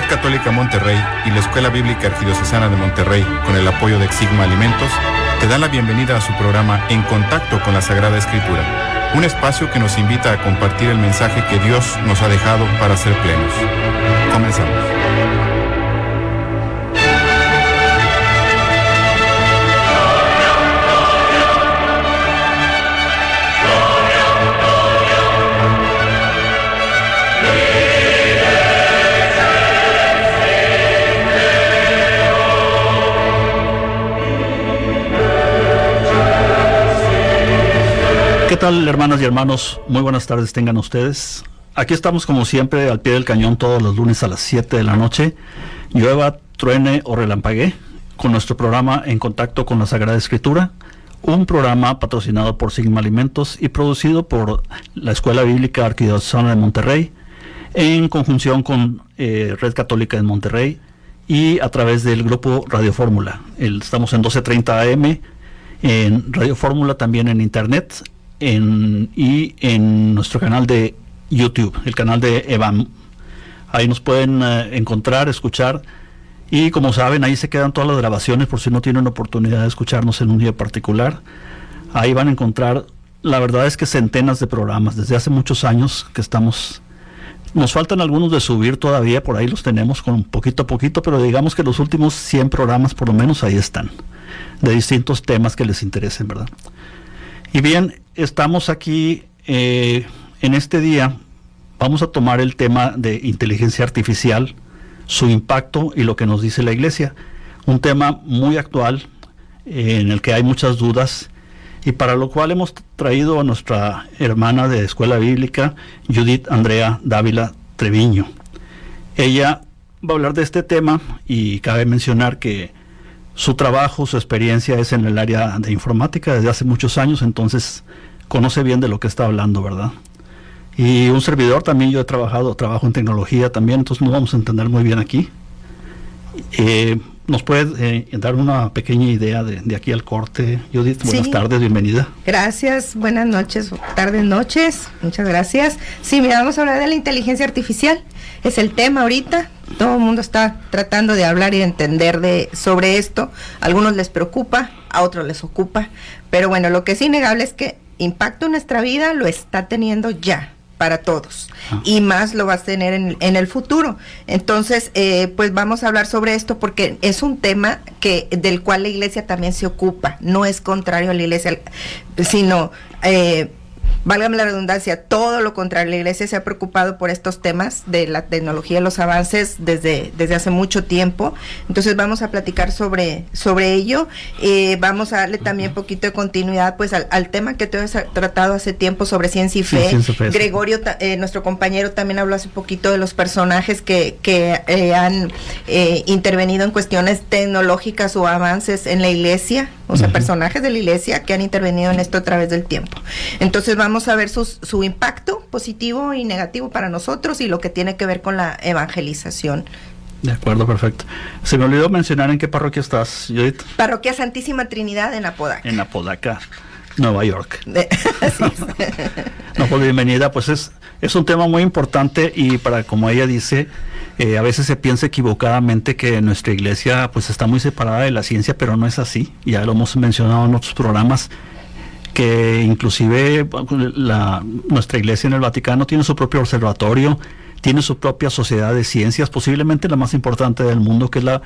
Red Católica Monterrey y la Escuela Bíblica Arquidiocesana de Monterrey, con el apoyo de Exigma Alimentos, te dan la bienvenida a su programa En Contacto con la Sagrada Escritura, un espacio que nos invita a compartir el mensaje que Dios nos ha dejado para ser plenos. Comenzamos. ¿Qué tal, hermanas y hermanos? Muy buenas tardes tengan ustedes. Aquí estamos como siempre al pie del cañón todos los lunes a las 7 de la noche, llueva, truene o relampaguee, con nuestro programa En Contacto con la Sagrada Escritura, un programa patrocinado por Sigma Alimentos y producido por la Escuela Bíblica Arquidiocesana de Monterrey, en conjunción con Red Católica de Monterrey y a través del grupo Radio Fórmula. Estamos en 12:30 AM, en Radio Fórmula, también en internet, y en nuestro canal de YouTube, el canal de EVAM. Ahí nos pueden encontrar, escuchar, y como saben, ahí se quedan todas las grabaciones por si no tienen oportunidad de escucharnos en un día particular. Ahí van a encontrar, la verdad es que centenas de programas, desde hace muchos años que estamos. Nos faltan algunos de subir todavía, por ahí los tenemos con poquito a poquito, pero digamos que los últimos 100 programas por lo menos ahí están, de distintos temas que les interesen, ¿verdad? Y bien, estamos aquí en este día, vamos a tomar el tema de inteligencia artificial, su impacto y lo que nos dice la Iglesia. Un tema muy actual, en el que hay muchas dudas, y para lo cual hemos traído a nuestra hermana de Escuela Bíblica, Judith Andrea Dávila Treviño. Ella va a hablar de este tema, y cabe mencionar que su trabajo, su experiencia es en el área de informática desde hace muchos años, entonces conoce bien de lo que está hablando, ¿verdad? Y un servidor también, yo trabajo en tecnología también, entonces nos vamos a entender muy bien aquí. ¿Nos puede dar una pequeña idea de aquí al corte, Judith? Buenas tardes, bienvenida. Gracias, buenas noches, tardes, noches, muchas gracias. Sí, mira, vamos a hablar de la inteligencia artificial, es el tema ahorita. Todo el mundo está tratando de hablar y de entender sobre esto. A algunos les preocupa, a otros les ocupa, pero bueno, lo que es innegable es que impacto en nuestra vida lo está teniendo ya, para todos, y más lo vas a tener en el futuro. Entonces, pues vamos a hablar sobre esto porque es un tema del cual la Iglesia también se ocupa. No es contrario a la Iglesia, sino válgame la redundancia, todo lo contrario. La Iglesia se ha preocupado por estos temas de la tecnología, los avances desde hace mucho tiempo. Entonces vamos a platicar sobre ello. Vamos a darle también un poquito de continuidad pues al tema que tú has tratado hace tiempo sobre ciencia y fe. Gregorio, nuestro compañero, también habló hace poquito de los personajes que han intervenido en cuestiones tecnológicas o avances en la Iglesia, o sea, personajes de la Iglesia que han intervenido en esto a través del tiempo. Entonces vamos a ver su impacto positivo y negativo para nosotros y lo que tiene que ver con la evangelización. De acuerdo, perfecto. Se me olvidó mencionar en qué parroquia estás, Judith. Parroquia Santísima Trinidad en Apodaca. En Apodaca, Nueva York. Así es. No, pues bienvenida, pues es un tema muy importante, y para, como ella dice, a veces se piensa equivocadamente que nuestra iglesia pues está muy separada de la ciencia, pero no es así. Ya lo hemos mencionado en otros programas, que inclusive nuestra iglesia en el Vaticano tiene su propio observatorio, tiene su propia sociedad de ciencias, posiblemente la más importante del mundo, que es la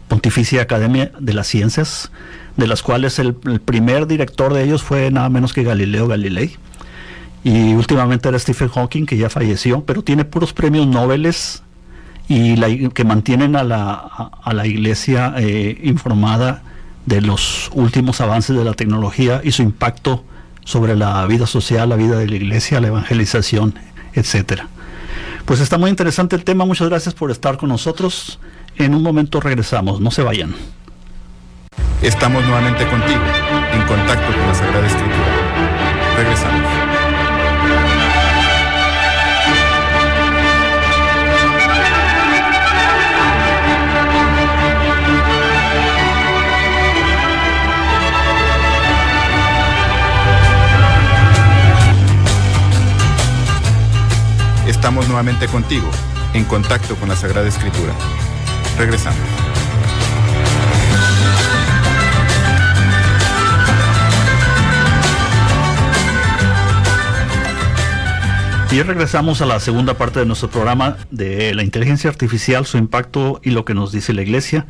Pontificia Academia de las Ciencias, de las cuales el primer director de ellos fue nada menos que Galileo Galilei, y últimamente era Stephen Hawking, que ya falleció, pero tiene puros premios Nobel y que mantienen a la iglesia informada de los últimos avances de la tecnología y su impacto sobre la vida social, la vida de la iglesia, la evangelización, etcétera. Pues está muy interesante el tema. Muchas gracias por estar con nosotros. En un momento regresamos, no se vayan. Estamos nuevamente contigo, en contacto con la Sagrada Escritura. Regresamos. Estamos nuevamente contigo, En contacto con la Sagrada Escritura. Regresamos. Y regresamos a la segunda parte de nuestro programa de la inteligencia artificial, su impacto y lo que nos dice la Iglesia.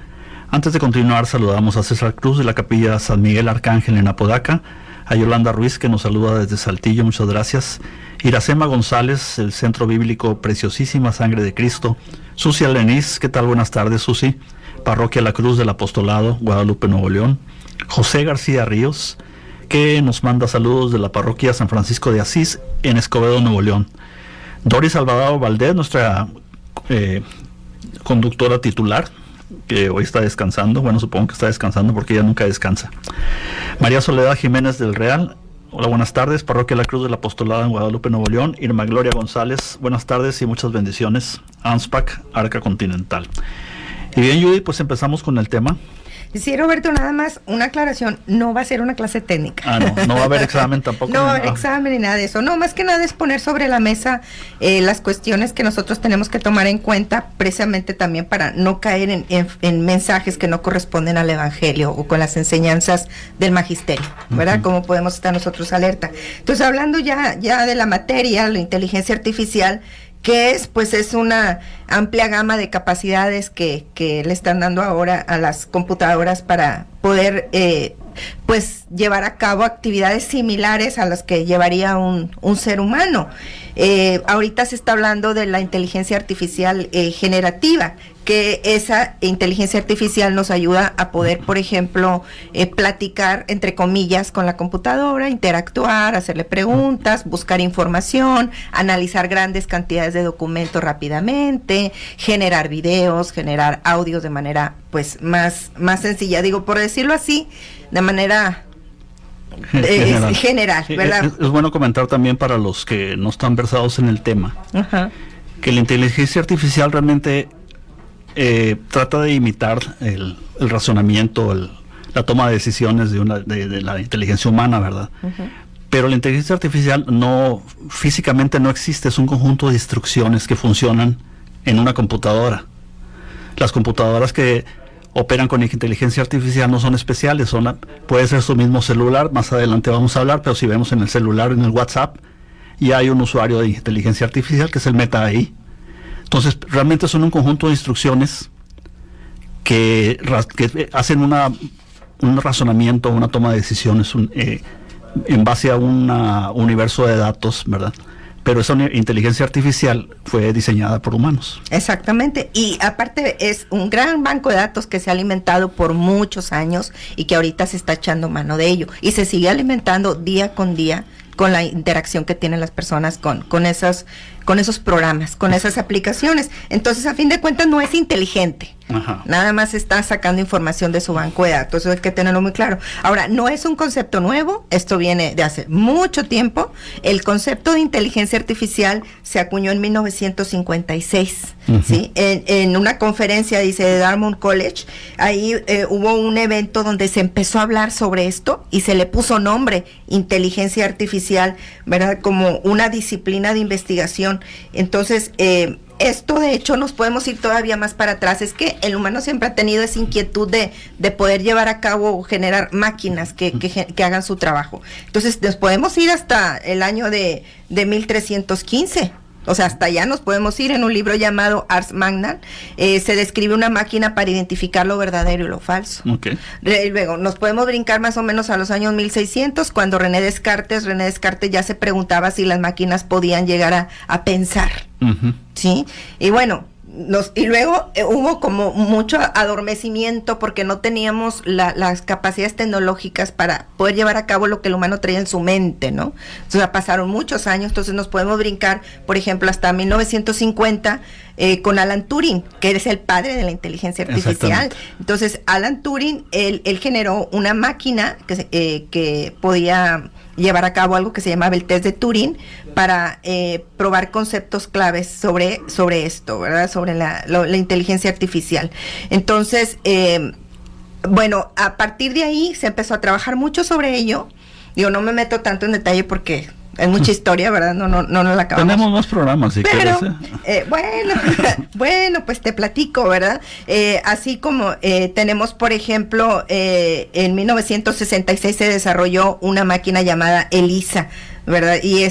Antes de continuar, saludamos a César Cruz de la Capilla San Miguel Arcángel en Apodaca, a Yolanda Ruiz, que nos saluda desde Saltillo, muchas gracias, Iracema González, el Centro Bíblico Preciosísima Sangre de Cristo, Susi Aleniz, ¿qué tal? Buenas tardes, Susi, Parroquia La Cruz del Apostolado, Guadalupe, Nuevo León, José García Ríos, que nos manda saludos de la Parroquia San Francisco de Asís en Escobedo, Nuevo León, Doris Salvador Valdés, nuestra conductora titular, que hoy está descansando, bueno, supongo que está descansando porque ella nunca descansa. María Soledad Jiménez del Real, hola, buenas tardes, Parroquia La Cruz del Apostolado en Guadalupe, Nuevo León. Irma Gloria González, buenas tardes y muchas bendiciones. ANSPAC, Arca Continental. Y bien, Judy, pues empezamos con el tema. Sí, Roberto, nada más una aclaración, no va a ser una clase técnica. No va a haber examen tampoco. No va a haber examen ni nada de eso. No, más que nada es poner sobre la mesa las cuestiones que nosotros tenemos que tomar en cuenta, precisamente también para no caer en mensajes que no corresponden al Evangelio o con las enseñanzas del magisterio, ¿verdad? Cómo podemos estar nosotros alerta. Entonces, hablando ya de la materia, la inteligencia artificial, que es, pues es una amplia gama de capacidades que le están dando ahora a las computadoras para poder pues llevar a cabo actividades similares a las que llevaría un ser humano. Ahorita se está hablando de la inteligencia artificial generativa, que esa inteligencia artificial nos ayuda a poder, por ejemplo, platicar, entre comillas, con la computadora, interactuar, hacerle preguntas, buscar información, analizar grandes cantidades de documentos rápidamente, generar videos, generar audios de manera, pues, más sencilla. Digo, por decirlo así, de manera general, ¿verdad? Es bueno comentar también para los que no están versados en el tema, que la inteligencia artificial realmente trata de imitar el razonamiento, la toma de decisiones de la inteligencia humana, ¿verdad? Pero la inteligencia artificial físicamente no existe, es un conjunto de instrucciones que funcionan en una computadora. Las computadoras que operan con inteligencia artificial no son especiales, puede ser su mismo celular, más adelante vamos a hablar, pero si vemos en el celular, en el WhatsApp, ya hay un usuario de inteligencia artificial que es el Meta AI. Entonces, realmente son un conjunto de instrucciones que hacen un razonamiento, una toma de decisiones en base a un universo de datos, ¿verdad? Pero esa inteligencia artificial fue diseñada por humanos. Exactamente, y aparte es un gran banco de datos que se ha alimentado por muchos años y que ahorita se está echando mano de ello, y se sigue alimentando día con día con la interacción que tienen las personas con esos programas, con esas aplicaciones. Entonces, a fin de cuentas, no es inteligente. Nada más está sacando información de su banco de datos. Eso hay que tenerlo muy claro. Ahora, no es un concepto nuevo. Esto viene de hace mucho tiempo. El concepto de inteligencia artificial se acuñó en 1956. ¿Sí? En una conferencia, dice, de Dartmouth College. Ahí hubo un evento donde se empezó a hablar sobre esto y se le puso nombre, inteligencia artificial, ¿verdad? Como una disciplina de investigación. Entonces, esto de hecho nos podemos ir todavía más para atrás. Es que el humano siempre ha tenido esa inquietud de poder llevar a cabo o generar máquinas que hagan su trabajo. Entonces nos podemos ir hasta el año de 1315. O sea, hasta allá nos podemos ir. En un libro llamado Ars Magna se describe una máquina para identificar lo verdadero y lo falso. Luego nos podemos brincar más o menos a los años 1600, cuando René Descartes ya se preguntaba si las máquinas podían llegar a pensar. ¿Sí? Y bueno, y luego hubo como mucho adormecimiento porque no teníamos las capacidades tecnológicas para poder llevar a cabo lo que el humano traía en su mente, ¿no? O sea, pasaron muchos años. Entonces nos podemos brincar, por ejemplo, hasta 1950 con Alan Turing, que es el padre de la inteligencia artificial. Entonces, Alan Turing, él generó una máquina que podía llevar a cabo algo que se llamaba el test de Turing para probar conceptos claves sobre esto, ¿verdad? Sobre la inteligencia artificial. Entonces, bueno, a partir de ahí se empezó a trabajar mucho sobre ello. Digo, no me meto tanto en detalle porque es mucha historia, ¿verdad? No la acabamos. Tenemos más programas, si pero, quieres. Bueno, pues te platico, ¿verdad? Así como tenemos, por ejemplo, en 1966 se desarrolló una máquina llamada ELIZA, ¿verdad? Y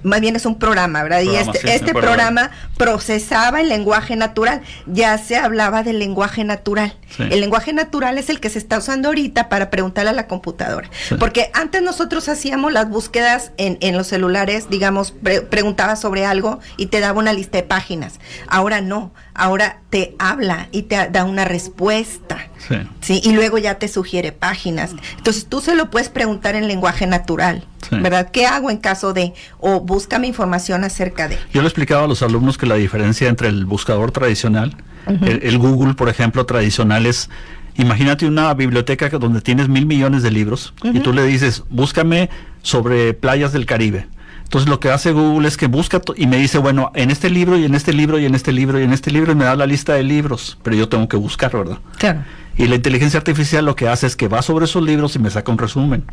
más bien es un programa, ¿verdad? Este programa procesaba el lenguaje natural. Ya se hablaba del lenguaje natural. Sí. El lenguaje natural es el que se está usando ahorita para preguntarle a la computadora. Sí. Porque antes nosotros hacíamos las búsquedas en los celulares, digamos, preguntabas sobre algo y te daba una lista de páginas. Ahora no, ahora te habla y te da una respuesta. Sí. ¿Sí? Y luego ya te sugiere páginas. Entonces tú se lo puedes preguntar en lenguaje natural. Sí. ¿Verdad? ¿Qué hago en caso de? O búscame información acerca de. Yo le explicaba a los alumnos que la diferencia entre el buscador tradicional, el Google, por ejemplo, tradicional es, imagínate una biblioteca donde tienes 1,000 millones de libros y tú le dices, búscame sobre playas del Caribe. Entonces lo que hace Google es que busca y me dice, bueno, en este libro y en este libro y en este libro y en este libro, y me da la lista de libros, pero yo tengo que buscar, ¿verdad? Claro. Y la inteligencia artificial lo que hace es que va sobre esos libros y me saca un resumen.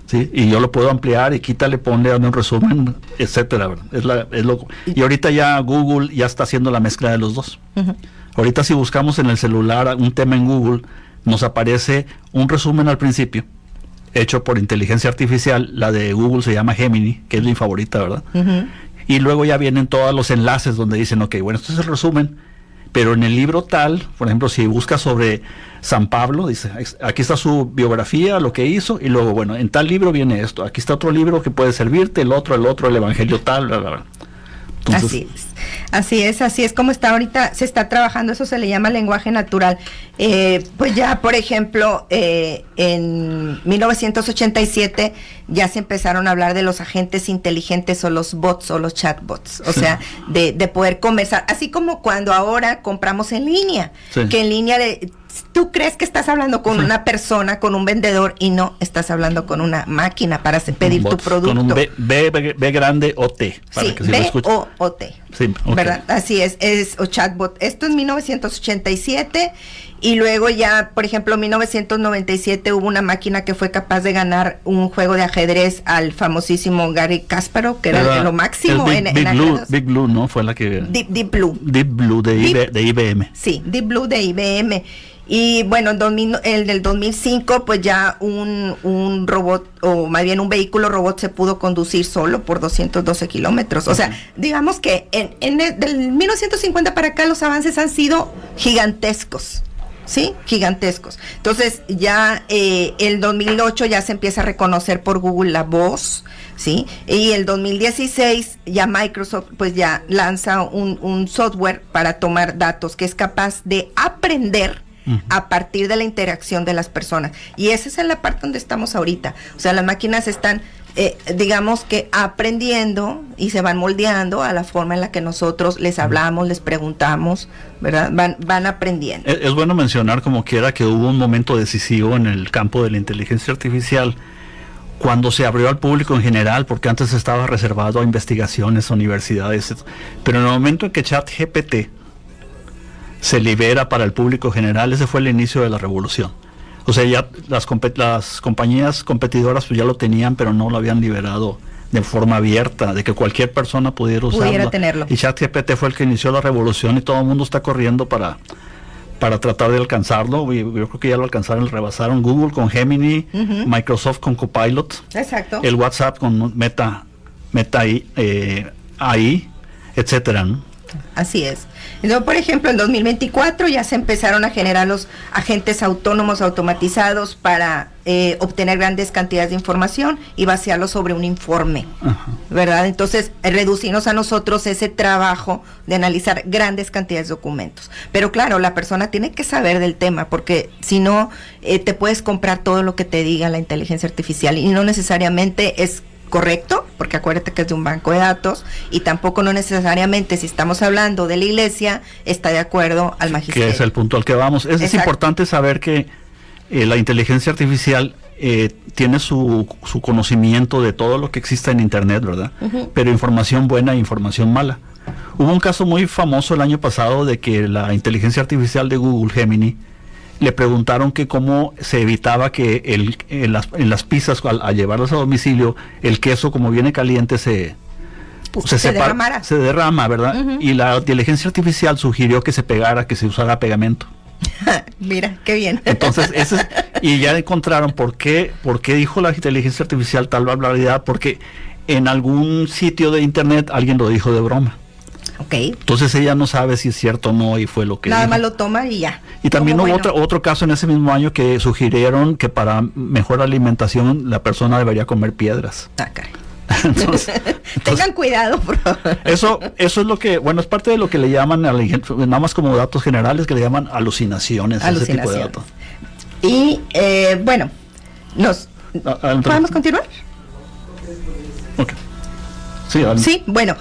¿Sí? Y yo lo puedo ampliar y quítale, ponle, dame un resumen, etcétera, ¿verdad? Y ahorita ya Google ya está haciendo la mezcla de los dos. Ahorita si buscamos en el celular un tema en Google, nos aparece un resumen al principio, hecho por inteligencia artificial. La de Google se llama Gemini, que es mi favorita, ¿verdad? Y luego ya vienen todos los enlaces donde dicen, ok, bueno, esto es el resumen, pero en el libro tal, por ejemplo, si buscas sobre San Pablo, dice, aquí está su biografía, lo que hizo, y luego, bueno, en tal libro viene esto, aquí está otro libro que puede servirte, el otro, el evangelio tal, bla, bla, bla. Entonces, así es como está ahorita, se está trabajando, eso se le llama lenguaje natural. Pues ya, por ejemplo, en 1987 ya se empezaron a hablar de los agentes inteligentes o los bots o los chatbots, o sea, de poder conversar, así como cuando ahora compramos en línea, que en línea tú crees que estás hablando con una persona, con un vendedor, y no, estás hablando con una máquina para pedir tu producto. Con un B grande o T. Para que B o T. Sí, okay. ¿Verdad? Así es o chatbot. Esto es 1987, y luego ya, por ejemplo, en 1997 hubo una máquina que fue capaz de ganar un juego de ajedrez al famosísimo Garry Kasparov, que era lo máximo Big Blue, ¿no? Fue la que... Deep Blue de IBM. Sí, Deep Blue de IBM. Y bueno, el del 2005, pues ya un robot, o más bien un vehículo robot, se pudo conducir solo por 212 kilómetros. O sea, digamos que del 1950 para acá los avances han sido gigantescos. ¿Sí? Gigantescos. Entonces ya el 2008 ya se empieza a reconocer por Google la voz, ¿sí? Y el 2016 ya Microsoft pues ya lanza un software para tomar datos que es capaz de aprender a partir de la interacción de las personas. Y esa es la parte donde estamos ahorita. O sea, las máquinas están, digamos que aprendiendo y se van moldeando a la forma en la que nosotros les hablamos, les preguntamos, ¿verdad? Van aprendiendo. Es bueno mencionar como quiera que hubo un momento decisivo en el campo de la inteligencia artificial cuando se abrió al público en general, porque antes estaba reservado a investigaciones, universidades, pero en el momento en que ChatGPT se libera para el público general, ese fue el inicio de la revolución. O sea, ya las compañías competidoras pues ya lo tenían, pero no lo habían liberado de forma abierta, de que cualquier persona pudiera usarlo. Tenerlo. Y ChatGPT fue el que inició la revolución y todo el mundo está corriendo para tratar de alcanzarlo. Yo creo que ya lo alcanzaron, rebasaron Google con Gemini, Microsoft con Copilot, exacto, el WhatsApp con Meta AI, etcétera, ¿no? Así es. Entonces, por ejemplo, en 2024 ya se empezaron a generar los agentes autónomos automatizados para obtener grandes cantidades de información y vaciarlo sobre un informe, ¿verdad? Entonces, reducirnos a nosotros ese trabajo de analizar grandes cantidades de documentos. Pero claro, la persona tiene que saber del tema, porque si no, te puedes comprar todo lo que te diga la inteligencia artificial y no necesariamente es correcto, porque acuérdate que es de un banco de datos, y tampoco no necesariamente, si estamos hablando de la iglesia, está de acuerdo al magisterio. Que es el punto al que vamos. Es importante saber que la inteligencia artificial tiene su conocimiento de todo lo que existe en internet, ¿verdad? Pero información buena e información mala. Hubo un caso muy famoso el año pasado de que la inteligencia artificial de Google, Gemini, le preguntaron que cómo se evitaba que en las pizzas, al llevarlas a domicilio, el queso, como viene caliente, se derrama, ¿verdad? Uh-huh. Y la inteligencia artificial sugirió que se pegara, que se usara pegamento. Mira, qué bien. Entonces, y ya encontraron por qué dijo la inteligencia artificial tal barbaridad, porque en algún sitio de internet alguien lo dijo de broma. Okay. Entonces ella no sabe si es cierto o no, y fue lo que nada dijo. más lo toma y ya. Y también hubo bueno. otro caso en ese mismo año que sugirieron que para mejor alimentación la persona debería comer piedras. Ah, caray. Entonces, tengan cuidado, por favor. Eso es lo que, bueno, es parte de lo que le llaman, nada más como datos generales, que le llaman alucinaciones. Ese tipo de datos. Y bueno, ¿podemos continuar? Okay. Sí, sí, bueno,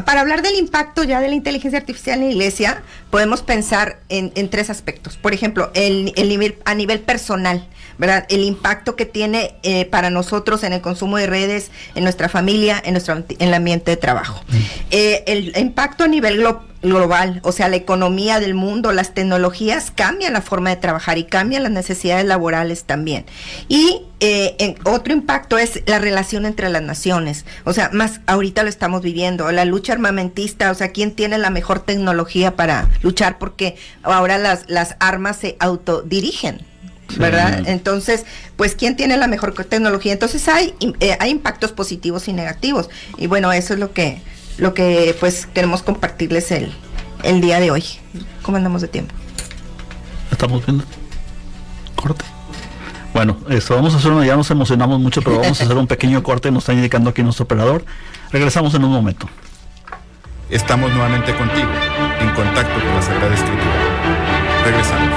para hablar del impacto ya de la inteligencia artificial en la iglesia, podemos pensar en tres aspectos. Por ejemplo, a nivel personal, ¿verdad? El impacto que tiene para nosotros en el consumo de redes, en nuestra familia, en el ambiente de trabajo. El impacto a nivel global, o sea, la economía del mundo, las tecnologías cambian la forma de trabajar y cambian las necesidades laborales también. Y otro impacto es la relación entre las naciones, o sea, más ahorita lo estamos viviendo, la lucha armamentista, o sea, ¿quién tiene la mejor tecnología para luchar? Porque ahora las armas se autodirigen, ¿verdad? Sí. Entonces, pues, ¿quién tiene la mejor tecnología? Entonces hay impactos positivos y negativos, y bueno, eso es lo que pues queremos compartirles el día de hoy. ¿Cómo andamos de tiempo? Estamos viendo corte. Bueno, vamos a hacer ya nos emocionamos mucho, pero vamos a hacer un pequeño corte, nos está indicando aquí nuestro operador. Regresamos en un momento. Estamos nuevamente contigo, en contacto con la Sagrada Escritura. Regresamos.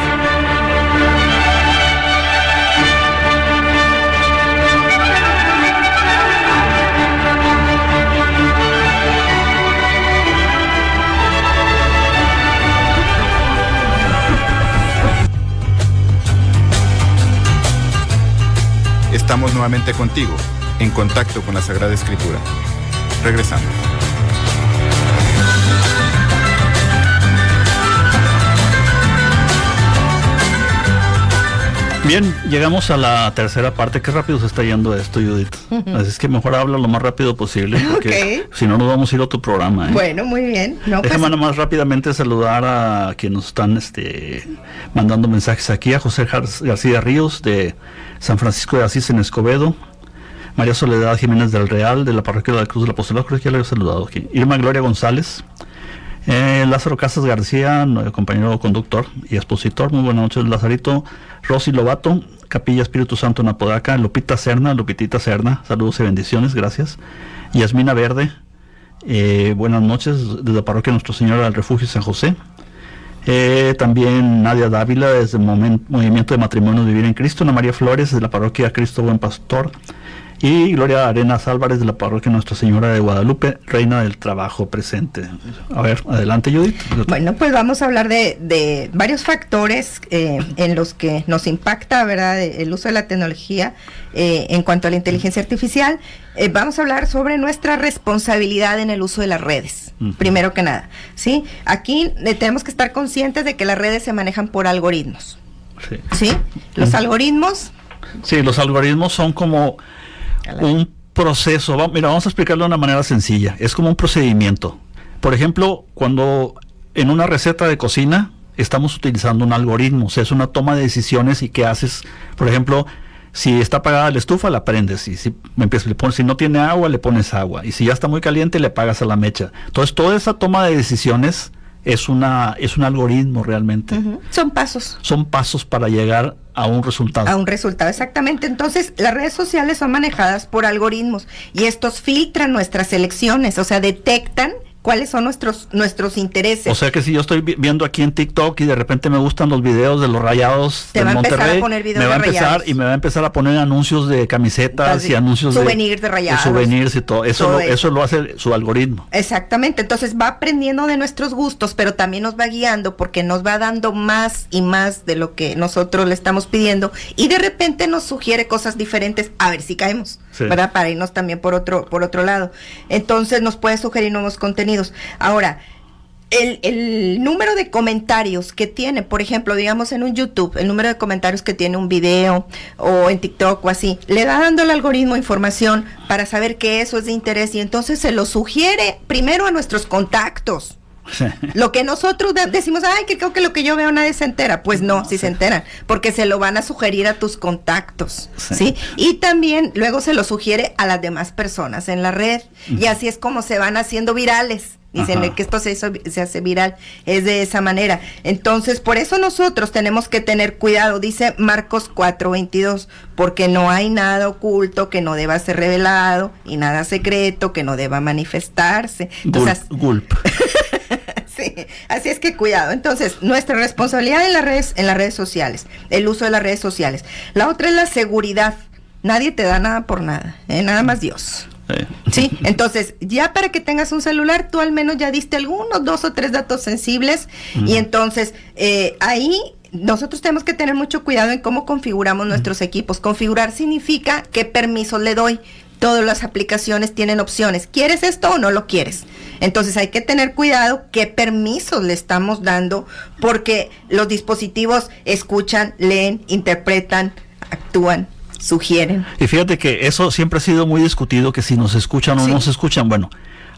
Estamos nuevamente contigo, en contacto con la Sagrada Escritura. Regresamos. Bien, llegamos a la tercera parte. Qué rápido se está yendo esto, Judith. Así es que mejor habla lo más rápido posible, porque si no nos vamos a ir a tu programa. Bueno, muy bien. Déjame nada más rápidamente saludar a quienes nos están mandando mensajes aquí. A José García Ríos, de San Francisco de Asís, en Escobedo. María Soledad Jiménez del Real, de la Parroquia de la Cruz del Apostolado, creo que ya le he saludado aquí. Irma Gloria González. Lázaro Casas García, compañero conductor y expositor, muy buenas noches. Lazarito Rosy Lobato, Capilla Espíritu Santo en Apodaca. Lupitita Serna, saludos y bendiciones, gracias. Yasmina Verde, buenas noches, desde la Parroquia Nuestra Señora del Refugio San José. También Nadia Dávila, desde el Movimiento de Matrimonio Vivir en Cristo. Ana María Flores, de la Parroquia Cristo Buen Pastor. Y Gloria Arenas Álvarez, de la Parroquia Nuestra Señora de Guadalupe, Reina del Trabajo presente. A ver, adelante, Judith. Bueno, pues vamos a hablar de varios factores en los que nos impacta, ¿verdad?, el uso de la tecnología en cuanto a la inteligencia artificial. Vamos a hablar sobre nuestra responsabilidad en el uso de las redes, primero que nada, ¿sí? Aquí tenemos que estar conscientes de que las redes se manejan por algoritmos, ¿sí? Los algoritmos... Sí, los algoritmos son como un proceso. Vamos a explicarlo de una manera sencilla. Es como un procedimiento. Por ejemplo, cuando en una receta de cocina estamos utilizando un algoritmo, o sea, es una toma de decisiones. Y qué haces, por ejemplo, si está apagada la estufa, la prendes, y si no tiene agua, le pones agua, y si ya está muy caliente, le apagas a la mecha. Entonces, toda esa toma de decisiones es un algoritmo realmente. Son pasos. Son pasos para llegar a un resultado. A un resultado, exactamente. Entonces, las redes sociales son manejadas por algoritmos y estos filtran nuestras elecciones, o sea, detectan cuáles son nuestros intereses. O sea que si yo estoy viendo aquí en TikTok y de repente me gustan los videos de los Rayados de Monterrey, me va a empezar a poner anuncios de camisetas y anuncios souvenirs de Rayados, souvenirs y todo. Eso lo hace su algoritmo. Exactamente. Entonces va aprendiendo de nuestros gustos, pero también nos va guiando porque nos va dando más y más de lo que nosotros le estamos pidiendo, y de repente nos sugiere cosas diferentes, a ver si caemos, ¿verdad? Para irnos también por otro lado. Entonces nos puede sugerir nuevos contenidos. Ahora, el número de comentarios que tiene, por ejemplo, digamos en un YouTube, el número de comentarios que tiene un video o en TikTok o así, le da dando al algoritmo información para saber que eso es de interés y entonces se lo sugiere primero a nuestros contactos. Lo que nosotros decimos, ay, que creo que lo que yo veo nadie se entera. Pues no, sí se enteran, porque se lo van a sugerir a tus contactos, ¿sí? Y también luego se lo sugiere a las demás personas en la red, y así es como se van haciendo virales. Dicen que esto se hace viral, es de esa manera. Entonces, por eso nosotros tenemos que tener cuidado, dice Marcos 4:22, porque no hay nada oculto que no deba ser revelado, y nada secreto que no deba manifestarse. Entonces, Gulp. Sí, así es que cuidado. Entonces, nuestra responsabilidad en las redes sociales, el uso de las redes sociales. La otra es la seguridad. Nadie te da nada por nada, nada más Dios. Sí, entonces ya para que tengas un celular, tú al menos ya diste algunos 2 o 3 datos sensibles y entonces ahí nosotros tenemos que tener mucho cuidado en cómo configuramos nuestros equipos. Configurar significa qué permisos le doy. Todas las aplicaciones tienen opciones. ¿Quieres esto o no lo quieres? Entonces hay que tener cuidado qué permisos le estamos dando porque los dispositivos escuchan, leen, interpretan, actúan, sugieren. Y fíjate que eso siempre ha sido muy discutido, que si nos escuchan o no nos escuchan. Bueno,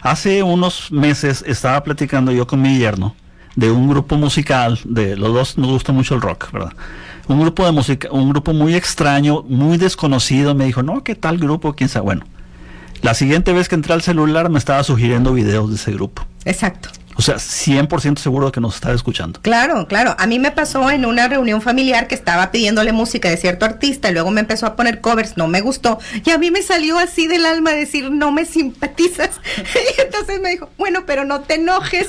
hace unos meses estaba platicando yo con mi yerno de un grupo musical, de los dos nos gusta mucho el rock, ¿verdad? Un grupo de música, un grupo muy extraño, muy desconocido. Me dijo, no, ¿qué tal grupo? ¿Quién sabe? Bueno, la siguiente vez que entré al celular me estaba sugiriendo videos de ese grupo. Exacto. O sea, 100% seguro de que nos está escuchando. Claro, claro. A mí me pasó en una reunión familiar que estaba pidiéndole música de cierto artista y luego me empezó a poner covers, no me gustó. Y a mí me salió así del alma decir, no me simpatizas. Y entonces me dijo, bueno, pero no te enojes.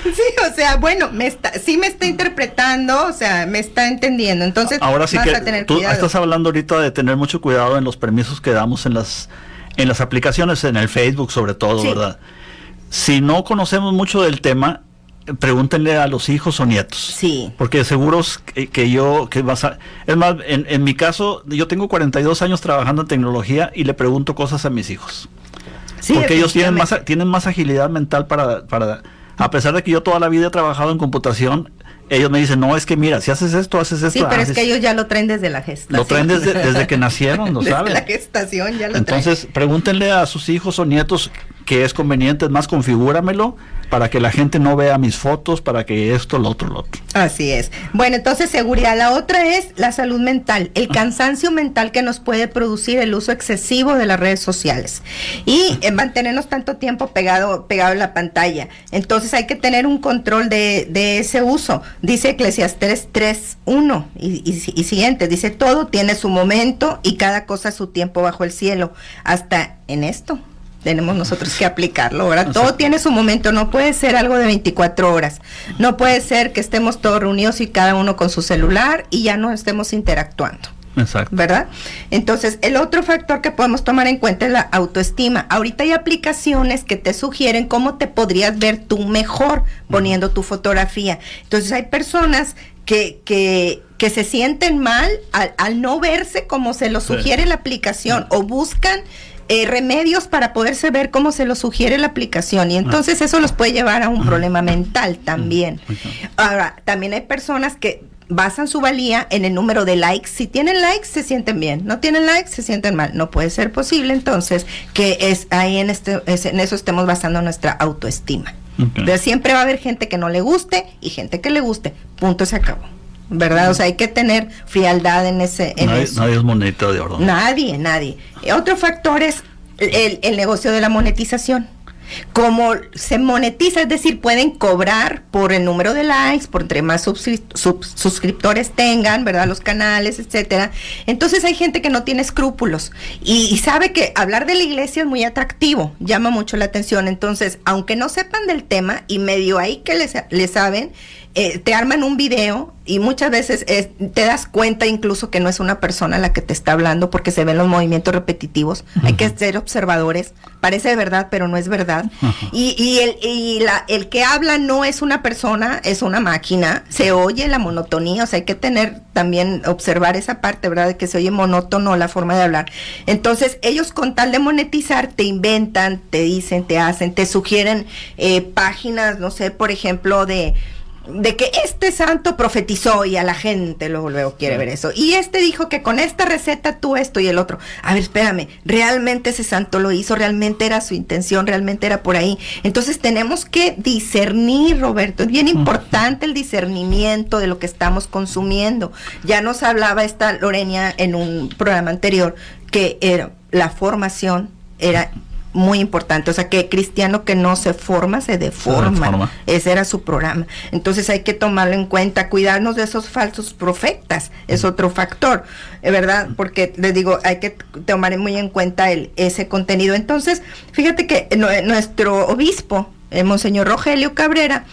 Sí, o sea, bueno, sí me está interpretando, o sea, me está entendiendo. Entonces, ahora sí vas que a tener tú cuidado. Estás hablando ahorita de tener mucho cuidado en los permisos que damos en las aplicaciones, en el Facebook sobre todo, ¿verdad? Si no conocemos mucho del tema, pregúntenle a los hijos o nietos. Sí. Porque seguros que vas a... Es más, en mi caso, yo tengo 42 años trabajando en tecnología y le pregunto cosas a mis hijos. Sí, porque ellos tienen más agilidad mental para... A pesar de que yo toda la vida he trabajado en computación, ellos me dicen, no, es que mira, si haces esto, haces esto. Sí, pero es que ellos ya lo traen desde la gestación. Lo traen desde que nacieron, lo saben. Desde la gestación ya lo Entonces, pregúntenle a sus hijos o nietos que es conveniente, es más, configúramelo para que la gente no vea mis fotos, para que esto, lo otro. Así es. Bueno, entonces seguridad. La otra es la salud mental, el cansancio mental que nos puede producir el uso excesivo de las redes sociales y mantenernos tanto tiempo pegado en la pantalla. Entonces hay que tener un control de ese uso. Dice Eclesiastés 3:1 y siguiente, dice, todo tiene su momento y cada cosa su tiempo bajo el cielo. Hasta en esto tenemos nosotros que aplicarlo, ¿verdad? Todo tiene su momento, no puede ser algo de 24 horas, no puede ser que estemos todos reunidos y cada uno con su celular y ya no estemos interactuando. Exacto. ¿Verdad? Entonces, el otro factor que podemos tomar en cuenta es la autoestima. Ahorita hay aplicaciones que te sugieren cómo te podrías ver tú mejor poniendo tu fotografía. Entonces, hay personas que se sienten mal al no verse como se lo sugiere la aplicación o buscan remedios para poderse ver cómo se lo sugiere la aplicación y entonces eso los puede llevar a un problema mental también. Ahora, también hay personas que basan su valía en el número de likes. Si tienen likes, se sienten bien. No tienen likes, se sienten mal. No puede ser posible, entonces, que en eso estemos basando nuestra autoestima. Entonces, siempre va a haber gente que no le guste y gente que le guste. Punto, se acabó. ¿Verdad? O sea, hay que tener frialdad en eso. Nadie es monedita de oro. Nadie. Otro factor es el negocio de la monetización. Como se monetiza, es decir, pueden cobrar por el número de likes, por entre más suscriptores tengan, ¿verdad? Los canales, etcétera. Entonces hay gente que no tiene escrúpulos y sabe que hablar de la iglesia es muy atractivo, llama mucho la atención. Entonces, aunque no sepan del tema y medio ahí que le saben, te arman un video y muchas veces te das cuenta incluso que no es una persona la que te está hablando porque se ven los movimientos repetitivos. Hay que ser observadores. Parece verdad, pero no es verdad. El que habla no es una persona, es una máquina. Se oye la monotonía, o sea, hay que también observar esa parte, ¿verdad? De que se oye monótono la forma de hablar. Entonces, ellos con tal de monetizar, te inventan, te dicen, te hacen, te sugieren páginas, no sé, por ejemplo, de que este santo profetizó y a la gente luego quiere ver eso. Y dijo que con esta receta tú esto y el otro. A ver, espérame, ¿realmente ese santo lo hizo? ¿Realmente era su intención? ¿Realmente era por ahí? Entonces tenemos que discernir, Roberto. Es bien importante el discernimiento de lo que estamos consumiendo. Ya nos hablaba esta Lorena en un programa anterior que la formación era muy importante, o sea que cristiano que no se forma se deforma. Ese era su programa. Entonces hay que tomarlo en cuenta, cuidarnos de esos falsos profetas, es otro factor, ¿verdad? Porque les digo, hay que tomar muy en cuenta ese contenido. Entonces, fíjate que nuestro obispo, Monseñor Rogelio Cabrera,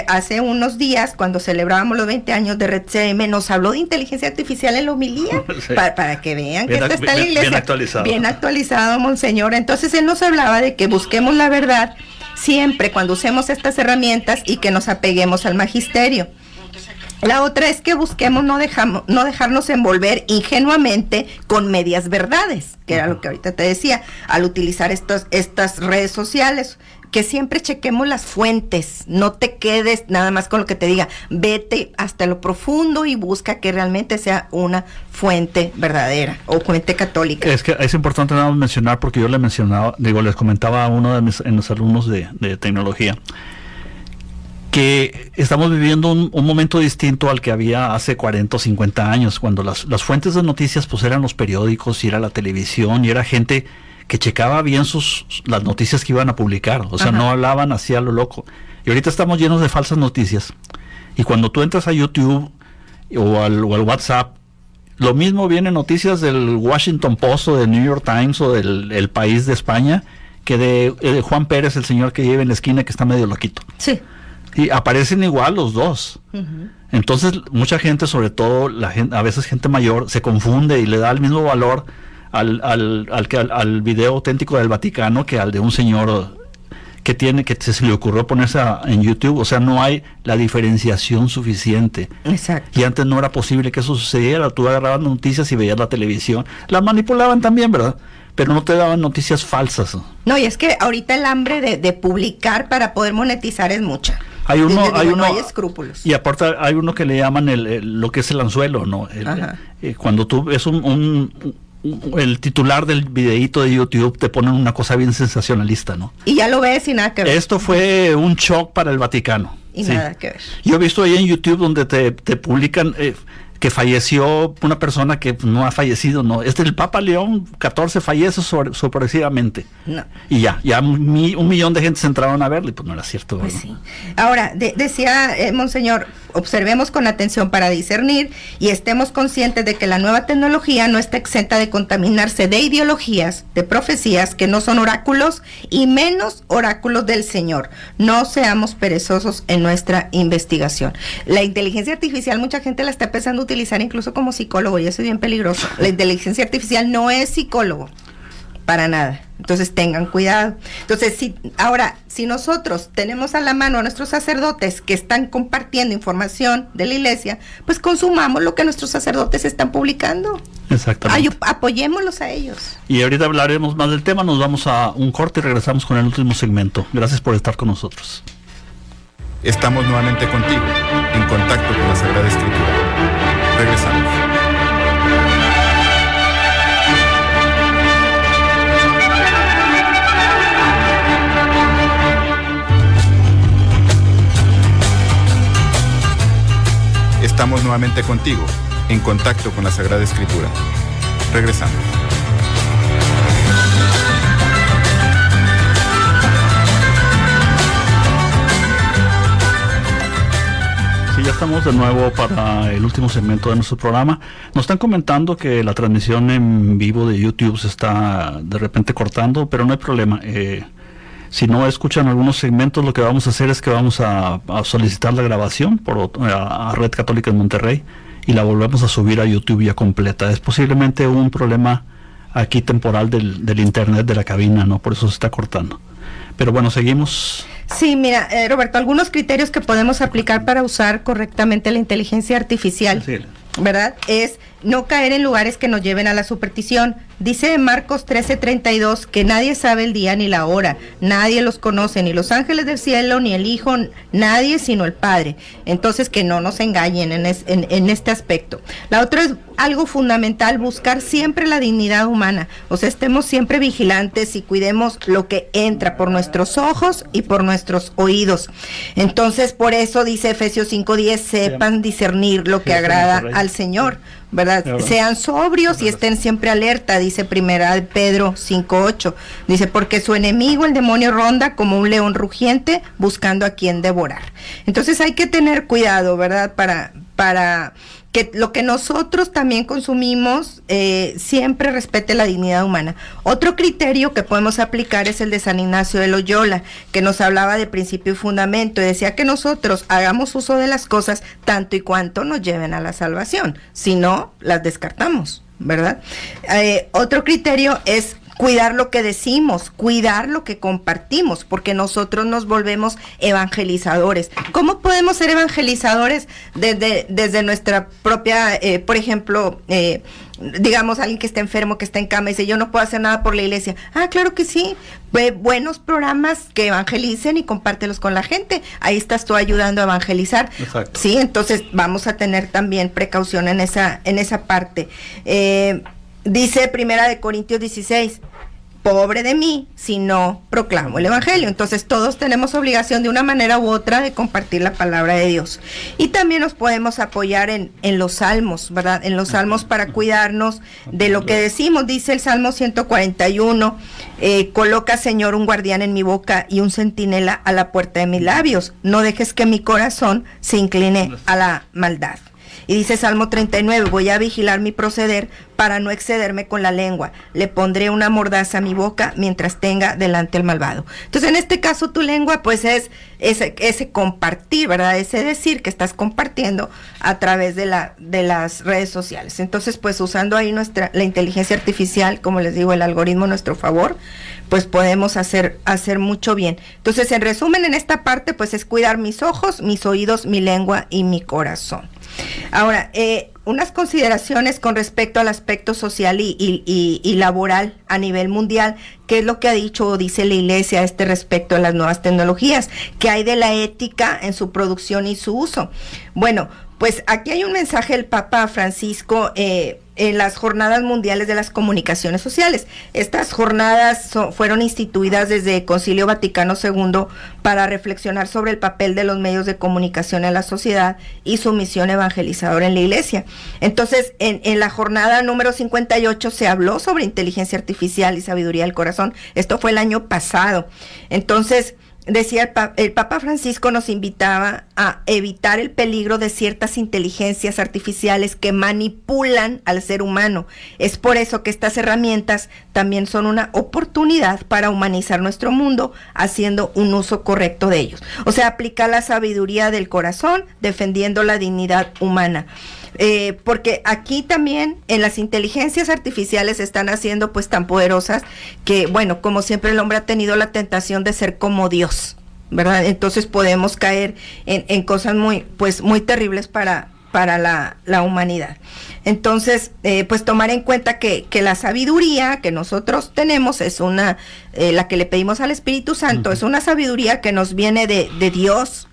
hace unos días, cuando celebrábamos los 20 años de Red CM, nos habló de inteligencia artificial en la homilía, sí, para que vean que está la iglesia bien actualizado, Monseñor. Entonces él nos hablaba de que busquemos la verdad siempre cuando usemos estas herramientas y que nos apeguemos al magisterio. La otra es que busquemos no dejarnos envolver ingenuamente con medias verdades, que era lo que ahorita te decía, al utilizar estas redes sociales. Que siempre chequemos las fuentes, no te quedes nada más con lo que te diga, vete hasta lo profundo y busca que realmente sea una fuente verdadera o fuente católica. Es que es importante nada más mencionar, porque yo les comentaba a uno de mis alumnos de tecnología, que estamos viviendo un momento distinto al que había hace 40 o 50 años, cuando las fuentes de noticias pues eran los periódicos y era la televisión y era gente que checaba bien las noticias que iban a publicar, o sea, ajá, no hablaban así a lo loco. Y ahorita estamos llenos de falsas noticias. Y cuando tú entras a YouTube o al WhatsApp, lo mismo vienen noticias del Washington Post o del New York Times o del El País de España que de Juan Pérez, el señor que lleva en la esquina que está medio loquito. Sí. Y aparecen igual los dos. Uh-huh. Entonces, mucha gente, sobre todo a veces gente mayor, se confunde y le da el mismo valor al video auténtico del Vaticano que al de un señor que se le ocurrió ponerse en YouTube. O sea, no hay la diferenciación suficiente. Exacto. Y antes no era posible que eso sucediera. Tú agarrabas noticias y veías la televisión. La manipulaban también, ¿verdad? Pero no te daban noticias falsas. No, y es que ahorita el hambre de publicar para poder monetizar es mucha. No hay escrúpulos. Y aparte hay uno que le llaman lo que es el anzuelo, ¿no? Cuando tú ves el titular del videíto de YouTube, te ponen una cosa bien sensacionalista, ¿no? Y ya lo ves y nada que ver. Esto fue un shock para el Vaticano. Y sí, nada que ver. Yo he visto ahí en YouTube donde te publican que falleció una persona que no ha fallecido, ¿no? El Papa León XIV fallece sorpresivamente. No. Y ya un millón de gente se entraron a verlo y pues no era cierto. Pues sí. Ahora, decía Monseñor, observemos con atención para discernir y estemos conscientes de que la nueva tecnología no está exenta de contaminarse de ideologías, de profecías que no son oráculos y menos oráculos del Señor. No seamos perezosos en nuestra investigación. La inteligencia artificial, mucha gente la está empezando a utilizar incluso como psicólogo y eso es bien peligroso. La inteligencia artificial no es psicólogo, para nada. Entonces tengan cuidado. Entonces, si nosotros tenemos a la mano a nuestros sacerdotes que están compartiendo información de la iglesia, pues consumamos lo que nuestros sacerdotes están publicando. Exactamente. Apoyémoslos a ellos. Y ahorita hablaremos más del tema, nos vamos a un corte y regresamos con el último segmento. Gracias por estar con nosotros. Estamos nuevamente contigo, en contacto con la Sagrada Escritura. Regresamos. Estamos nuevamente contigo, en contacto con la Sagrada Escritura. Regresamos. Sí, ya estamos de nuevo para el último segmento de nuestro programa. Nos están comentando que la transmisión en vivo de YouTube se está de repente cortando, pero no hay problema. Si no escuchan algunos segmentos, lo que vamos a hacer es que vamos a solicitar la grabación a Red Católica en Monterrey y la volvemos a subir a YouTube ya completa. Es posiblemente un problema aquí temporal del internet de la cabina, ¿no? Por eso se está cortando. Pero bueno, seguimos. Sí, mira, Roberto, algunos criterios que podemos aplicar para usar correctamente la inteligencia artificial, sí, ¿verdad? Es no caer en lugares que nos lleven a la superstición. Dice Marcos 13:32 que nadie sabe el día ni la hora, nadie los conoce, ni los ángeles del cielo, ni el Hijo, nadie sino el Padre. Entonces, que no nos engañen en este aspecto. La otra es algo fundamental, buscar siempre la dignidad humana. O sea, estemos siempre vigilantes y cuidemos lo que entra por nuestros ojos y por nuestros oídos. Entonces, por eso dice Efesios 5:10, sepan discernir lo que agrada al Señor, ¿verdad? Sean sobrios y estén siempre alerta, dice Primera de Pedro 5:8. Dice, porque su enemigo, el demonio, ronda como un león rugiente buscando a quien devorar. Entonces hay que tener cuidado, ¿verdad? Para que lo que nosotros también consumimos siempre respete la dignidad humana. Otro criterio que podemos aplicar es el de San Ignacio de Loyola, que nos hablaba de principio y fundamento, y decía que nosotros hagamos uso de las cosas tanto y cuanto nos lleven a la salvación, si no, las descartamos, ¿verdad? Otro criterio es cuidar lo que decimos, cuidar lo que compartimos, porque nosotros nos volvemos evangelizadores. ¿Cómo podemos ser evangelizadores desde nuestra propia, por ejemplo, digamos, alguien que está enfermo, que está en cama y dice, yo no puedo hacer nada por la iglesia? Ah, claro que sí. Ve buenos programas que evangelicen y compártelos con la gente. Ahí estás tú ayudando a evangelizar. Exacto. Sí, entonces vamos a tener también precaución en esa parte. Dice Primera de Corintios 16, pobre de mí si no proclamo el evangelio. Entonces todos tenemos obligación de una manera u otra de compartir la palabra de Dios. Y también nos podemos apoyar en los salmos, ¿verdad? En los salmos para cuidarnos de lo que decimos. Dice el Salmo 141, coloca, Señor, un guardián en mi boca y un centinela a la puerta de mis labios. No dejes que mi corazón se incline a la maldad. Y dice Salmo 39, voy a vigilar mi proceder para no excederme con la lengua. Le pondré una mordaza a mi boca mientras tenga delante el malvado. Entonces, en este caso, tu lengua, pues, es ese compartir, ¿verdad? Ese decir que estás compartiendo a través de las redes sociales. Entonces, pues, usando ahí la inteligencia artificial, como les digo, el algoritmo a nuestro favor, pues podemos hacer mucho bien. Entonces, en resumen, en esta parte, pues, es cuidar mis ojos, mis oídos, mi lengua y mi corazón. Ahora, unas consideraciones con respecto al aspecto social y laboral a nivel mundial. ¿Qué es lo que ha dicho o dice la Iglesia a este respecto de las nuevas tecnologías? ¿Qué hay de la ética en su producción y su uso? Bueno, pues aquí hay un mensaje del Papa Francisco en las Jornadas Mundiales de las Comunicaciones Sociales. Estas jornadas fueron instituidas desde el Concilio Vaticano II para reflexionar sobre el papel de los medios de comunicación en la sociedad y su misión evangelizadora en la Iglesia. Entonces, en la jornada número 58 se habló sobre inteligencia artificial y sabiduría del corazón. Esto fue el año pasado. Entonces, decía el Papa Francisco nos invitaba a evitar el peligro de ciertas inteligencias artificiales que manipulan al ser humano. Es por eso que estas herramientas también son una oportunidad para humanizar nuestro mundo, haciendo un uso correcto de ellos. O sea, aplicar la sabiduría del corazón, defendiendo la dignidad humana. Porque aquí también en las inteligencias artificiales se están haciendo pues tan poderosas que, bueno, como siempre el hombre ha tenido la tentación de ser como Dios, ¿verdad? Entonces podemos caer en cosas muy terribles para la humanidad. Entonces, pues tomar en cuenta que la sabiduría que nosotros tenemos es la que le pedimos al Espíritu Santo, es una sabiduría que nos viene de Dios,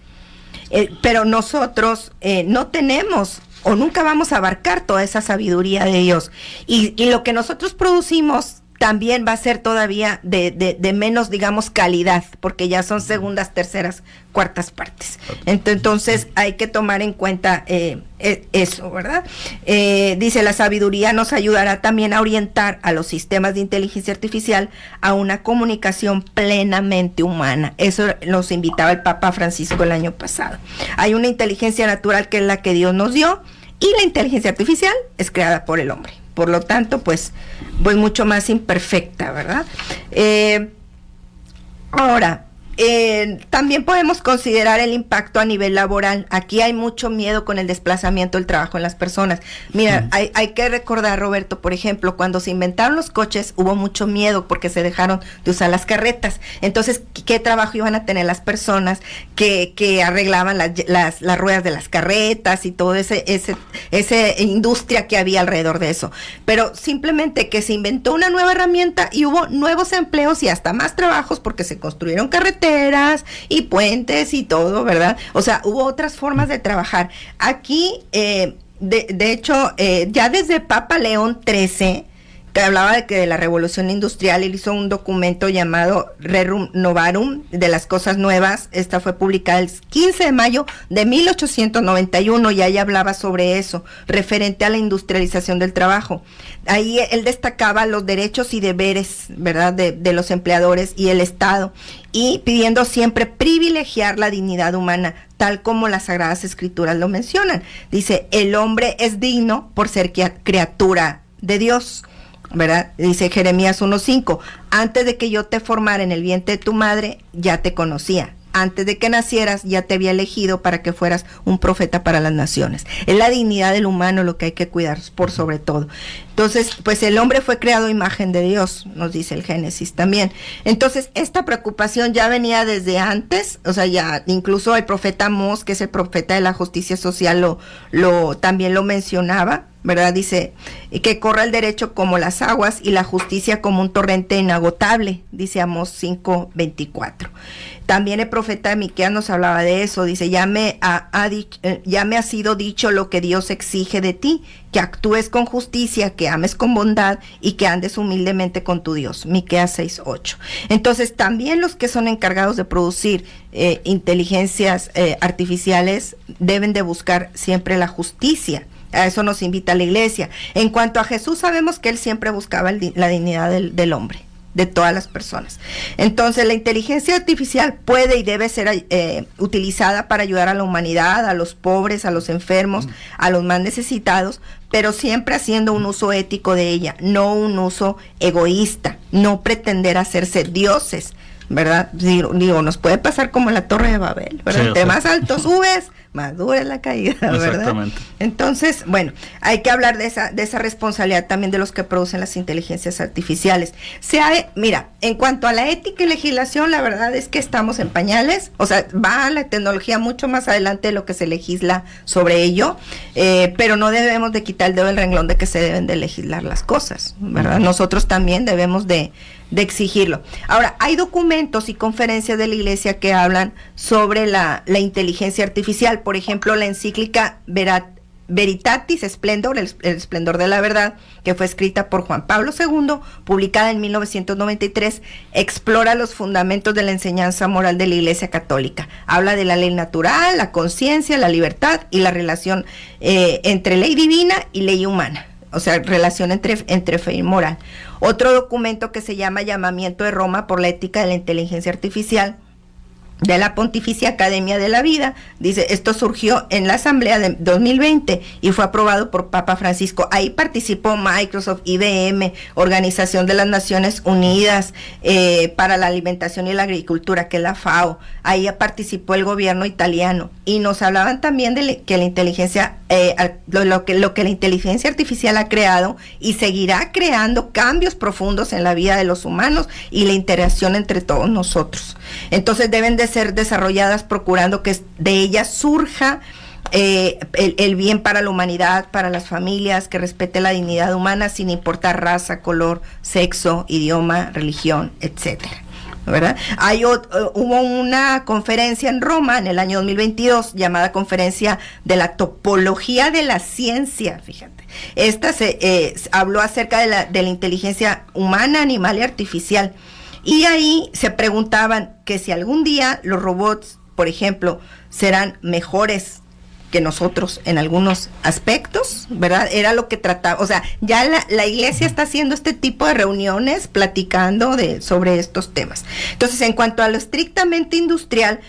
pero nosotros no tenemos o nunca vamos a abarcar toda esa sabiduría de Dios. Y lo que nosotros producimos también va a ser todavía de menos, digamos, calidad, porque ya son segundas, terceras, cuartas partes. Entonces hay que tomar en cuenta eso, ¿verdad? Dice, la sabiduría nos ayudará también a orientar a los sistemas de inteligencia artificial a una comunicación plenamente humana. Eso nos invitaba el Papa Francisco el año pasado. Hay una inteligencia natural que es la que Dios nos dio, y la inteligencia artificial es creada por el hombre. Por lo tanto, pues mucho más imperfecta, ¿verdad? Ahora, también podemos considerar el impacto a nivel laboral. Aquí hay mucho miedo con el desplazamiento del trabajo en las personas. Mira, hay que recordar, Roberto, por ejemplo, cuando se inventaron los coches, hubo mucho miedo porque se dejaron de usar las carretas. Entonces, ¿qué trabajo iban a tener las personas que arreglaban las ruedas de las carretas y todo esa industria que había alrededor de eso? Pero simplemente que se inventó una nueva herramienta y hubo nuevos empleos y hasta más trabajos porque se construyeron carreteras y puentes y todo, ¿verdad? O sea, hubo otras formas de trabajar. Aquí, de hecho, ya desde Papa León XIII, que hablaba de la revolución industrial, él hizo un documento llamado Rerum Novarum, de las cosas nuevas. Esta fue publicada el 15 de mayo de 1891 y ahí hablaba sobre eso, referente a la industrialización del trabajo. Ahí él destacaba los derechos y deberes, ¿verdad?, de los empleadores y el Estado, y pidiendo siempre privilegiar la dignidad humana, tal como las Sagradas Escrituras lo mencionan. Dice, el hombre es digno por ser criatura de Dios, ¿verdad? Dice Jeremías 1:5, antes de que yo te formara en el vientre de tu madre, ya te conocía. Antes de que nacieras, ya te había elegido para que fueras un profeta para las naciones. Es la dignidad del humano lo que hay que cuidar por sobre todo. Entonces, pues el hombre fue creado a imagen de Dios, nos dice el Génesis también. Entonces, esta preocupación ya venía desde antes, o sea, ya incluso el profeta Amós, que es el profeta de la justicia social, también lo mencionaba, ¿verdad? Dice que corra el derecho como las aguas y la justicia como un torrente inagotable, dice Amós 5:24. También el profeta Miqueas nos hablaba de eso, dice, ya me ha sido dicho lo que Dios exige de ti, que actúes con justicia, que ames con bondad y que andes humildemente con tu Dios. Miqueas 6:8. Entonces, también los que son encargados de producir inteligencias artificiales deben de buscar siempre la justicia. A eso nos invita la Iglesia. En cuanto a Jesús, sabemos que él siempre buscaba la dignidad del hombre, de todas las personas. Entonces, la inteligencia artificial puede y debe ser utilizada para ayudar a la humanidad, a los pobres, a los enfermos, a los más necesitados, pero siempre haciendo un uso ético de ella, no un uso egoísta, no pretender hacerse dioses, ¿verdad? Digo, nos puede pasar como la Torre de Babel, ¿verdad? Sí, Entre más alto subes, más dura es la caída, ¿verdad? Exactamente. Entonces, bueno, hay que hablar de esa responsabilidad también de los que producen las inteligencias artificiales. Mira, en cuanto a la ética y legislación, la verdad es que estamos en pañales, o sea, va la tecnología mucho más adelante de lo que se legisla sobre ello, pero no debemos de quitar el dedo del renglón de que se deben de legislar las cosas, ¿verdad? Nosotros también debemos de exigirlo. Ahora, hay documentos y conferencias de la Iglesia que hablan sobre la inteligencia artificial. Por ejemplo, la encíclica Veritatis Splendor, el esplendor de la verdad, que fue escrita por Juan Pablo II, publicada en 1993, explora los fundamentos de la enseñanza moral de la Iglesia Católica. Habla de la ley natural, la conciencia, la libertad y la relación entre ley divina y ley humana. O sea, relación entre fe y moral. Otro documento que se llama Llamamiento de Roma por la ética de la inteligencia artificial, de la Pontificia Academia de la Vida, dice, esto surgió en la Asamblea de 2020 y fue aprobado por Papa Francisco. Ahí participó Microsoft, IBM, Organización de las Naciones Unidas para la Alimentación y la Agricultura, que es la FAO. Ahí participó el gobierno italiano y nos hablaban también de que la inteligencia, lo que la inteligencia artificial ha creado y seguirá creando cambios profundos en la vida de los humanos y la interacción entre todos nosotros. Entonces deben de ser desarrolladas procurando que de ellas surja el bien para la humanidad, para las familias, que respete la dignidad humana sin importar raza, color, sexo, idioma, religión, etcétera, ¿verdad? Hubo una conferencia en Roma en el año 2022 llamada Conferencia de la Topología de la Ciencia, fíjate. Esta habló acerca de la inteligencia humana, animal y artificial. Y ahí se preguntaban que si algún día los robots, por ejemplo, serán mejores que nosotros en algunos aspectos, ¿verdad? Era lo que trataba, o sea, ya la Iglesia está haciendo este tipo de reuniones platicando sobre estos temas. Entonces, en cuanto a lo estrictamente industrial,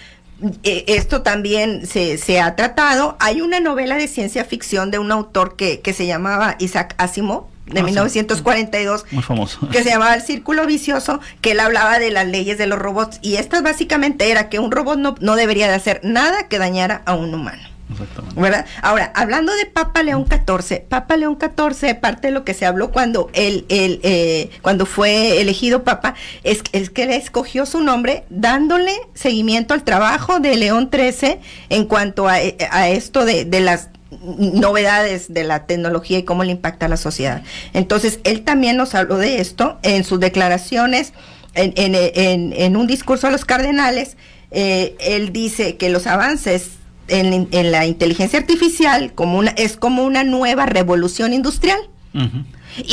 esto también se ha tratado. Hay una novela de ciencia ficción de un autor que se llamaba Isaac Asimov, de 1942, muy famoso, que se llamaba El Círculo Vicioso, que él hablaba de las leyes de los robots, y esta básicamente era que un robot no debería de hacer nada que dañara a un humano. Exactamente. ¿Verdad? Ahora, hablando de Papa León XIV, parte de lo que se habló cuando cuando fue elegido Papa, es que le escogió su nombre dándole seguimiento al trabajo de León XIII en cuanto a esto de las novedades de la tecnología y cómo le impacta a la sociedad. Entonces, él también nos habló de esto en sus declaraciones, en un discurso a los cardenales. Él dice que los avances en la inteligencia artificial es como una nueva revolución industrial. Uh-huh.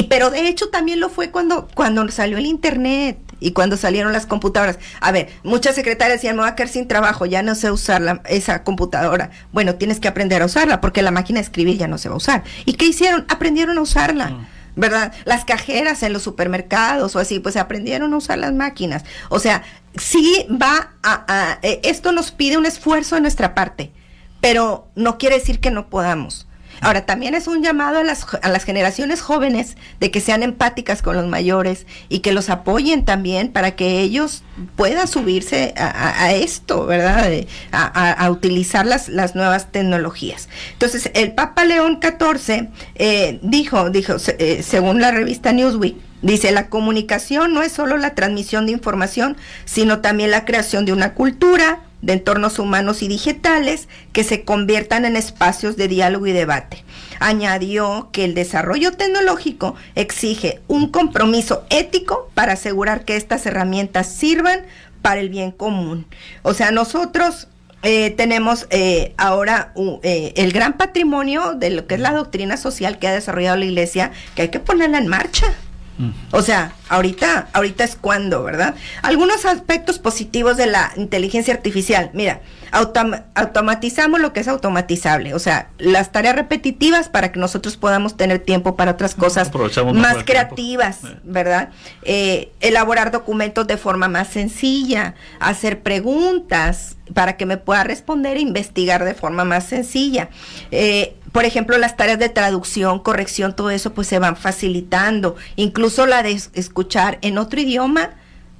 Pero de hecho también lo fue cuando salió el internet y cuando salieron las computadoras. A ver, muchas secretarias decían, me voy a quedar sin trabajo, ya no sé usar esa computadora. Bueno, tienes que aprender a usarla, porque la máquina de escribir ya no se va a usar. ¿Y qué hicieron? Aprendieron a usarla. ¿Verdad? Las cajeras en los supermercados o así, pues aprendieron a usar las máquinas. O sea, sí esto nos pide un esfuerzo de nuestra parte, pero no quiere decir que no podamos. Ahora, también es un llamado a las generaciones jóvenes de que sean empáticas con los mayores y que los apoyen también para que ellos puedan subirse a esto, ¿verdad? A utilizar las nuevas tecnologías. Entonces, el Papa León XIV dijo, según la revista Newsweek, dice, la comunicación no es solo la transmisión de información, sino también la creación de una cultura, de entornos humanos y digitales que se conviertan en espacios de diálogo y debate. Añadió que el desarrollo tecnológico exige un compromiso ético para asegurar que estas herramientas sirvan para el bien común. O sea, nosotros tenemos ahora el gran patrimonio de lo que es la doctrina social que ha desarrollado la Iglesia, que hay que ponerla en marcha. O sea, ahorita es cuando, ¿verdad? Algunos aspectos positivos de la inteligencia artificial. Mira, automatizamos lo que es automatizable, o sea, las tareas repetitivas para que nosotros podamos tener tiempo para otras cosas más creativas, ¿verdad? Elaborar documentos de forma más sencilla, hacer preguntas para que me pueda responder e investigar de forma más sencilla. Por ejemplo, las tareas de traducción, corrección, todo eso pues se van facilitando. Incluso la de escuchar en otro idioma,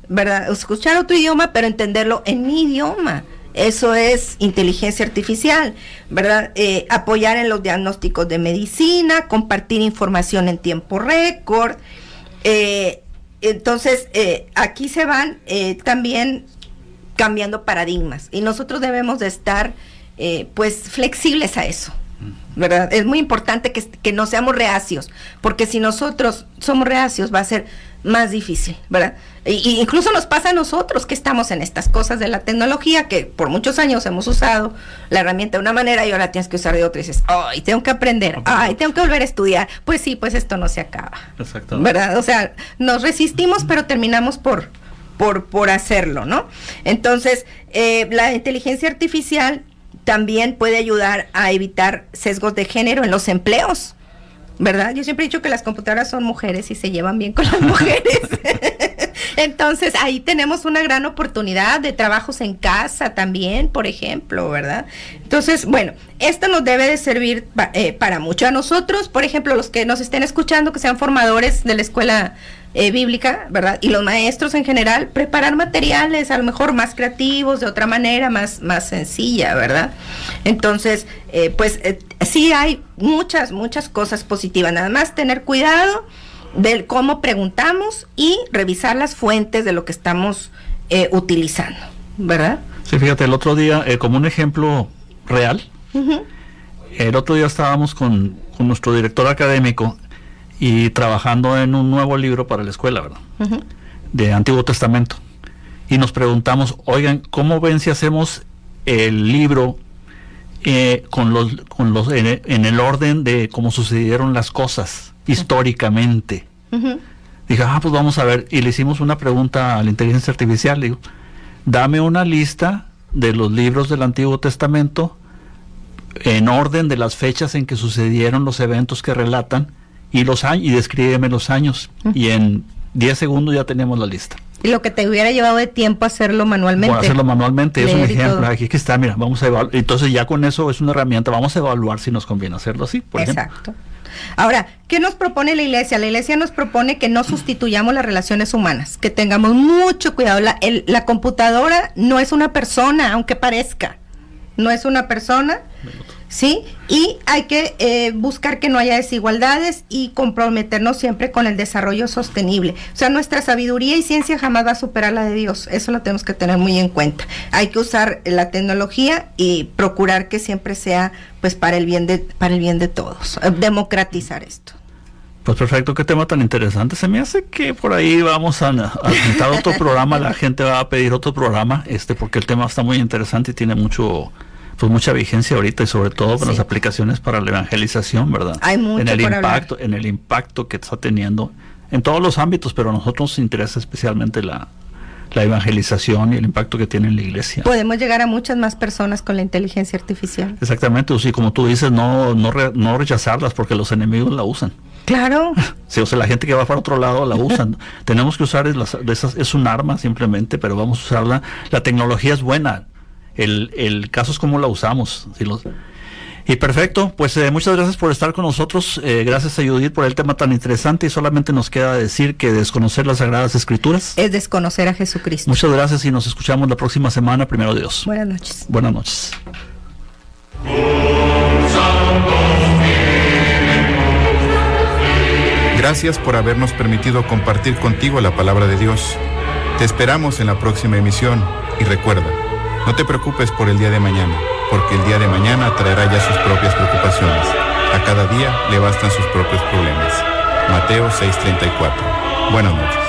¿verdad? Escuchar otro idioma, pero entenderlo en mi idioma. Eso es inteligencia artificial, ¿verdad? Apoyar en los diagnósticos de medicina, compartir información en tiempo récord. Entonces, aquí se van también cambiando paradigmas y nosotros debemos de estar pues flexibles a eso, ¿verdad? Es muy importante que no seamos reacios, porque si nosotros somos reacios va a ser más difícil, ¿verdad? Y incluso nos pasa a nosotros que estamos en estas cosas de la tecnología, que por muchos años hemos usado la herramienta de una manera y ahora tienes que usar de otra y dices, ay, tengo que aprender, ay, tengo que volver a estudiar. Pues sí, pues esto no se acaba. Exactamente. ¿Verdad? O sea, nos resistimos, pero terminamos por hacerlo, ¿no? Entonces, la inteligencia artificial también puede ayudar a evitar sesgos de género en los empleos, ¿verdad? Yo siempre he dicho que las computadoras son mujeres y se llevan bien con las mujeres. Entonces, ahí tenemos una gran oportunidad de trabajos en casa también, por ejemplo, ¿verdad? Entonces, bueno, esto nos debe de servir para mucho a nosotros, por ejemplo, los que nos estén escuchando, que sean formadores de la escuela bíblica, ¿verdad? Y los maestros en general, preparar materiales a lo mejor más creativos, de otra manera, más sencilla, ¿verdad? Entonces, sí hay muchas cosas positivas, nada más tener cuidado de cómo preguntamos y revisar las fuentes de lo que estamos utilizando, ¿verdad? Sí, fíjate, el otro día, como un ejemplo real, uh-huh. El otro día estábamos con nuestro director académico y trabajando en un nuevo libro para la escuela, ¿verdad? Uh-huh. De Antiguo Testamento. Y nos preguntamos, oigan, ¿cómo ven si hacemos el libro en el orden de cómo sucedieron las cosas históricamente? Uh-huh. Dije, pues vamos a ver. Y le hicimos una pregunta a la inteligencia artificial. Le digo, dame una lista de los libros del Antiguo Testamento en orden de las fechas en que sucedieron los eventos que relatan y los años, y descríbeme los años. Uh-huh. Y en 10 segundos ya tenemos la lista. Y lo que te hubiera llevado de tiempo hacerlo manualmente. Por hacerlo manualmente, es un Leer y ejemplo. todo. Aquí que está, mira, vamos a evaluar. Entonces ya con eso es una herramienta, vamos a evaluar si nos conviene hacerlo así, por ejemplo. Exacto. Ahora, ¿qué nos propone la iglesia? La iglesia nos propone que no sustituyamos las relaciones humanas, que tengamos mucho cuidado. La computadora no es una persona, aunque parezca. No es una persona, ¿sí? Y hay que buscar que no haya desigualdades y comprometernos siempre con el desarrollo sostenible. O sea, nuestra sabiduría y ciencia jamás va a superar la de Dios. Eso lo tenemos que tener muy en cuenta. Hay que usar la tecnología y procurar que siempre sea pues para el bien de todos. Democratizar esto. Pues perfecto, qué tema tan interesante. Se me hace que por ahí vamos a necesitar otro programa, la gente va a pedir otro programa, porque el tema está muy interesante y tiene mucha vigencia ahorita, y sobre todo con las aplicaciones para la evangelización, ¿verdad? Hay mucho en hablar. el impacto que está teniendo en todos los ámbitos, pero a nosotros nos interesa especialmente la evangelización y el impacto que tiene en la iglesia. Podemos llegar a muchas más personas con la inteligencia artificial. Exactamente, sí, como tú dices, no rechazarlas porque los enemigos la usan. Claro. Sí, o sea, la gente que va para otro lado la usan. Tenemos que usar es un arma simplemente, pero vamos a usarla. La tecnología es buena. El caso es cómo la usamos. Y perfecto, pues muchas gracias por estar con nosotros. Gracias a Judith por el tema tan interesante, y solamente nos queda decir que desconocer las Sagradas Escrituras Es desconocer a Jesucristo. Muchas gracias y nos escuchamos la próxima semana, primero Dios. Buenas noches. Buenas noches. Gracias por habernos permitido compartir contigo la palabra de Dios. Te esperamos en la próxima emisión y recuerda, no te preocupes por el día de mañana, porque el día de mañana traerá ya sus propias preocupaciones. A cada día le bastan sus propios problemas. Mateo 6:34. Buenas noches.